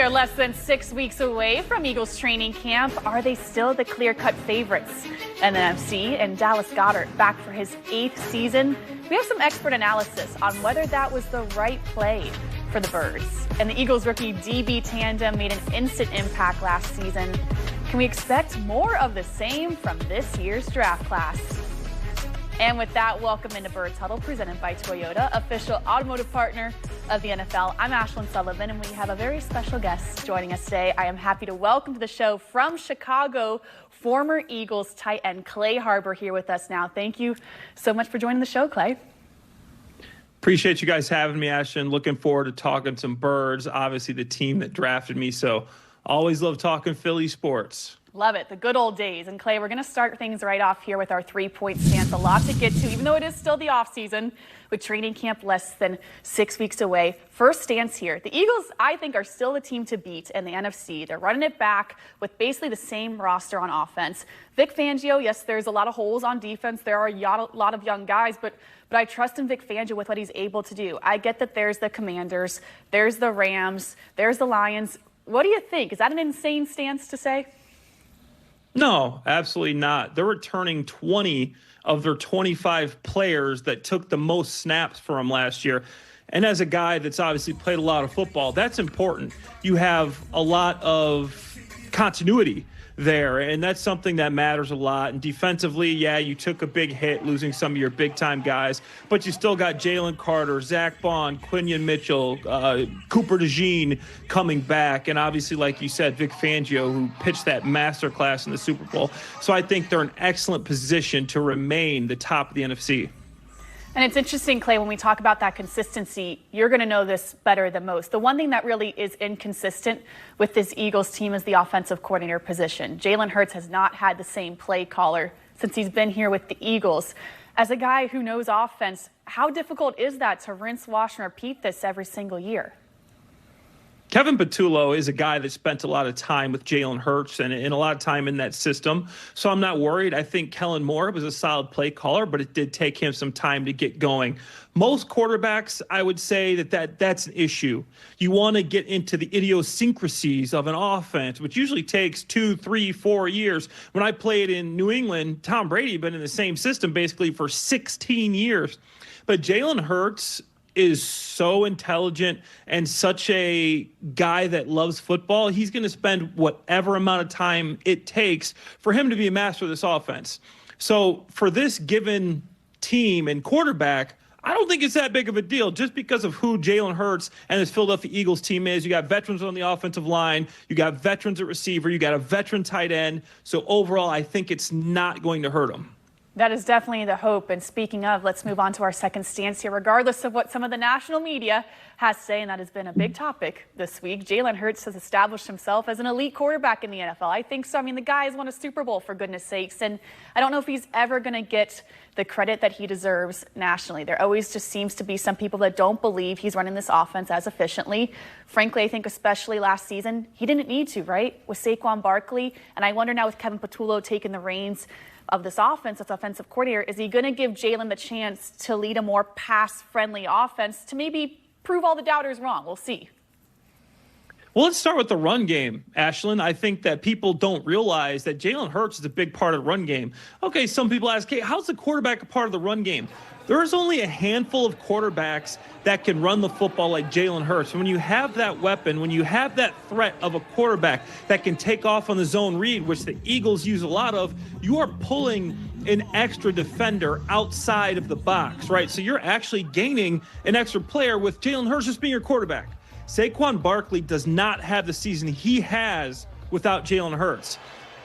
are less than 6 weeks away from Eagles training camp. Are they still the clear-cut favorites? And the NFC and Dallas Goedert back for his 8th season. We have some expert analysis on whether that was the right play for the Birds. And the Eagles rookie DB tandem made an instant impact last season. Can we expect more of the same from this year's draft class? And with that, welcome into Birds Huddle, presented by Toyota, official automotive partner of the NFL. I'm Ashlyn Sullivan, and we have a very special guest joining us today. I am happy to welcome to the show from Chicago, former Eagles tight end Clay Harbor here with us now. Thank you so much for joining the show, Clay. Appreciate you guys having me, Ashlyn. Looking forward to talking some Birds, obviously the team that drafted me. So always love talking Philly sports. Love it. The good old days. And Clay, we're going to start things right off here with our 3-point stance. A lot to get to, even though it is still the offseason, with training camp less than 6 weeks away. First stance here. The Eagles, I think, are still the team to beat in the NFC. They're running it back with basically the same roster on offense. Vic Fangio, yes, there's a lot of holes on defense. There are a lot of young guys, but I trust in Vic Fangio with what he's able to do. I get that there's the Commanders, there's the Rams, there's the Lions. What do you think? Is that an insane stance to say? No, absolutely not. They're returning 20 of their 25 players that took the most snaps for them last year. And as a guy that's obviously played a lot of football, that's important. You have a lot of continuity there, and that's something that matters a lot. And defensively, yeah, you took a big hit losing some of your big-time guys, but you still got Jalen Carter, Zach Bond, Quinion Mitchell, Cooper DeJean coming back, and obviously, like you said, Vic Fangio, who pitched that masterclass in the Super Bowl. So I think they're in excellent position to remain the top of the NFC. And it's interesting, Clay, when we talk about that consistency, you're going to know this better than most. The one thing that really is inconsistent with this Eagles team is the offensive coordinator position. Jalen Hurts has not had the same play caller since he's been here with the Eagles. As a guy who knows offense, how difficult is that to rinse, wash, and repeat this every single year? Kevin Patullo is a guy that spent a lot of time with Jalen Hurts and a lot of time in that system. So I'm not worried. I think Kellen Moore was a solid play caller, but it did take him some time to get going. Most quarterbacks, I would say that's an issue. You want to get into the idiosyncrasies of an offense, which usually takes 2, 3, 4 years. When I played in New England, Tom Brady had been in the same system basically for 16 years. But Jalen Hurts is so intelligent and such a guy that loves football. He's going to spend whatever amount of time it takes for him to be a master of this offense. So for this given team and quarterback, I don't think it's that big of a deal just because of who Jalen Hurts and his Philadelphia Eagles team is. You got veterans on the offensive line. You got veterans at receiver. You got a veteran tight end. So overall, I think it's not going to hurt him. That is definitely the hope. And speaking of, let's move on to our second stance here. Regardless of what some of the national media has to say, and that has been a big topic this week, Jalen Hurts has established himself as an elite quarterback in the NFL. I think so. I mean, the guy has won a Super Bowl, for goodness sakes. And I don't know if he's ever going to get the credit that he deserves nationally. There always just seems to be some people that don't believe he's running this offense as efficiently. Frankly, I think especially last season, he didn't need to, right? With Saquon Barkley. And I wonder now with Kevin Patullo taking the reins of this offense, this offensive coordinator, is he going to give Jalen the chance to lead a more pass-friendly offense to maybe prove all the doubters wrong? We'll see. Well, let's start with the run game, Ashlyn. I think that people don't realize that Jalen Hurts is a big part of the run game. Okay, some people ask, hey, how's the quarterback a part of the run game? There's only a handful of quarterbacks that can run the football like Jalen Hurts. When you have that weapon, when you have that threat of a quarterback that can take off on the zone read, which the Eagles use a lot of, you are pulling an extra defender outside of the box, right? So you're actually gaining an extra player with Jalen Hurts just being your quarterback. Saquon Barkley does not have the season he has without Jalen Hurts.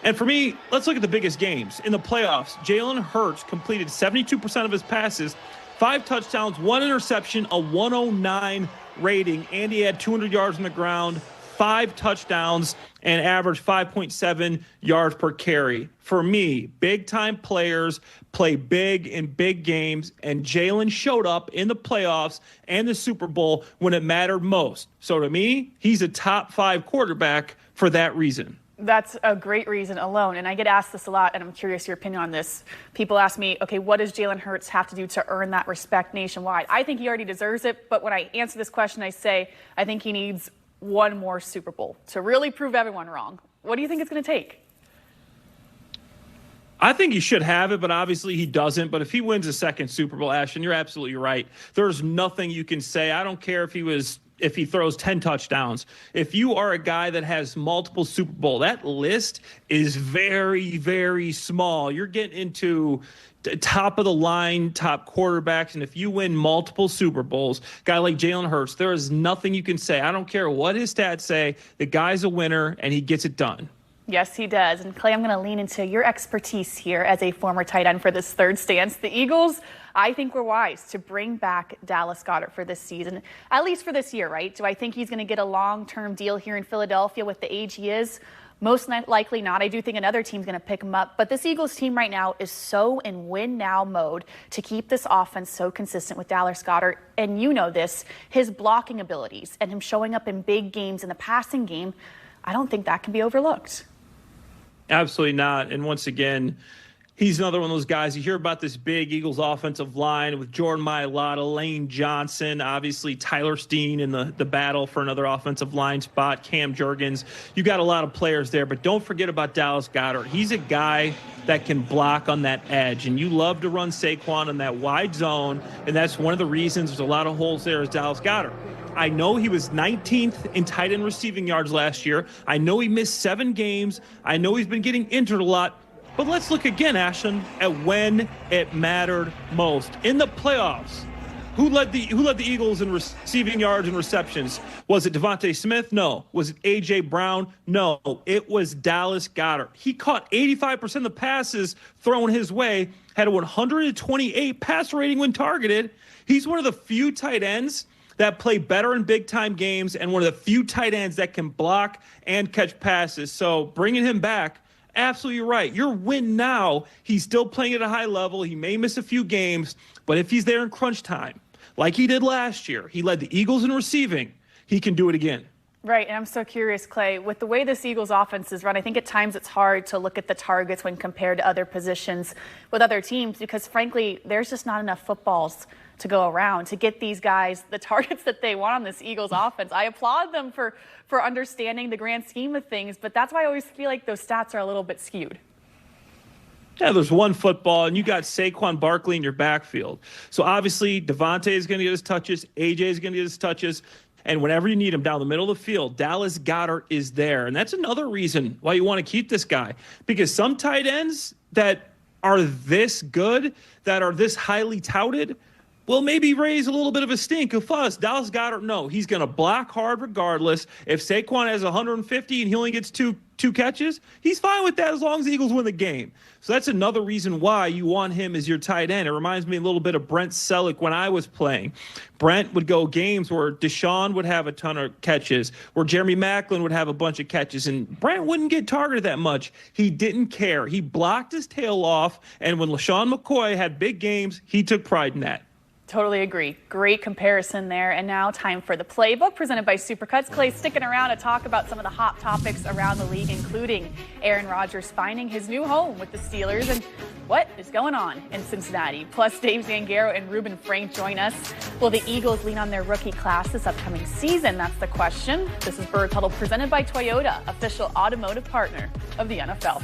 And for me, let's look at the biggest games. In the playoffs, Jalen Hurts completed 72% of his passes, 5 touchdowns, 1 interception, a 109 rating, and he had 200 yards on the ground, 5 touchdowns, and averaged 5.7 yards per carry. For me, big-time players play big in big games, and Jalen showed up in the playoffs and the Super Bowl when it mattered most. So to me, he's a top 5 quarterback for that reason. That's a great reason alone. And I get asked this a lot, and I'm curious your opinion on this. People ask me, okay, what does Jalen Hurts have to do to earn that respect nationwide? I think he already deserves it, but when I answer this question, I say I think he needs one more Super Bowl to really prove everyone wrong? What do you think it's going to take? I think he should have it, but obviously he doesn't. But if he wins a second Super Bowl, Ashton, you're absolutely right. There's nothing you can say. I don't care if he throws 10 touchdowns. If you are a guy that has multiple Super Bowl, that list is very, very small. You're getting into top of the line, top quarterbacks. And if you win multiple Super Bowls, guy like Jalen Hurts, there is nothing you can say. I don't care what his stats say. The guy's a winner and he gets it done. Yes, he does. And Clay, I'm going to lean into your expertise here as a former tight end for this third stance. The Eagles, I think, were wise to bring back Dallas Goedert for this season, at least for this year, right? Do I think he's going to get a long-term deal here in Philadelphia with the age he is? Most likely not. I do think another team's going to pick him up. But this Eagles team right now is so in win-now mode to keep this offense so consistent with Dallas Goedert. And you know this, his blocking abilities and him showing up in big games in the passing game, I don't think that can be overlooked. Absolutely not. And once again, he's another one of those guys. You hear about this big Eagles offensive line with Jordan Mailata, Lane Johnson, obviously Tyler Steen in the battle for another offensive line spot, Cam Jurgens. You got a lot of players there, but don't forget about Dallas Goedert. He's a guy that can block on that edge, and you love to run Saquon in that wide zone, and that's one of the reasons there's a lot of holes there is Dallas Goedert. I know he was 19th in tight end receiving yards last year. I know he missed 7 games. I know he's been getting injured a lot. But let's look again, Ashton, at when it mattered most. In the playoffs, who led the Eagles in receiving yards and receptions? Was it Devontae Smith? No. Was it A.J. Brown? No. It was Dallas Goedert. He caught 85% of the passes thrown his way, had a 128 passer rating when targeted. He's one of the few tight ends that play better in big-time games and one of the few tight ends that can block and catch passes. So bringing him back, absolutely right. Your win now, he's still playing at a high level. He may miss a few games, but if he's there in crunch time, like he did last year, he led the Eagles in receiving, he can do it again. Right, and I'm so curious, Clay, with the way this Eagles offense is run, I think at times it's hard to look at the targets when compared to other positions with other teams because, frankly, there's just not enough footballs to go around to get these guys the targets that they want on this Eagles offense. I applaud them for understanding the grand scheme of things, but that's why I always feel like those stats are a little bit skewed. Yeah, there's one football, and you got Saquon Barkley in your backfield. So obviously, Devontae is going to get his touches, AJ is going to get his touches, and whenever you need him down the middle of the field, Dallas Goedert is there. And that's another reason why you want to keep this guy, because some tight ends that are this good, that are this highly touted, will maybe raise a little bit of a stink, a fuss. Dallas Goedert, no, he's going to block hard regardless. If Saquon has 150 and he only gets two catches, he's fine with that as long as the Eagles win the game. So that's another reason why you want him as your tight end. It reminds me a little bit of Brent Selleck when I was playing. Brent would go games where Deshaun would have a ton of catches, where Jeremy Maclin would have a bunch of catches, and Brent wouldn't get targeted that much. He didn't care. He blocked his tail off, and when LaShawn McCoy had big games, he took pride in that. Totally agree. Great comparison there. And now time for the playbook presented by Supercuts. Clay sticking around to talk about some of the hot topics around the league, including Aaron Rodgers finding his new home with the Steelers and what is going on in Cincinnati. Plus, Dave Zangaro and Ruben Frank join us. Will the Eagles lean on their rookie class this upcoming season? That's the question. This is Birds Huddle presented by Toyota, official automotive partner of the NFL.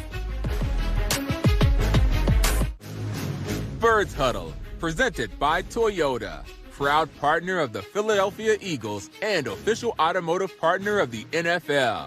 Birds Huddle, presented by Toyota, proud partner of the Philadelphia Eagles and official automotive partner of the NFL.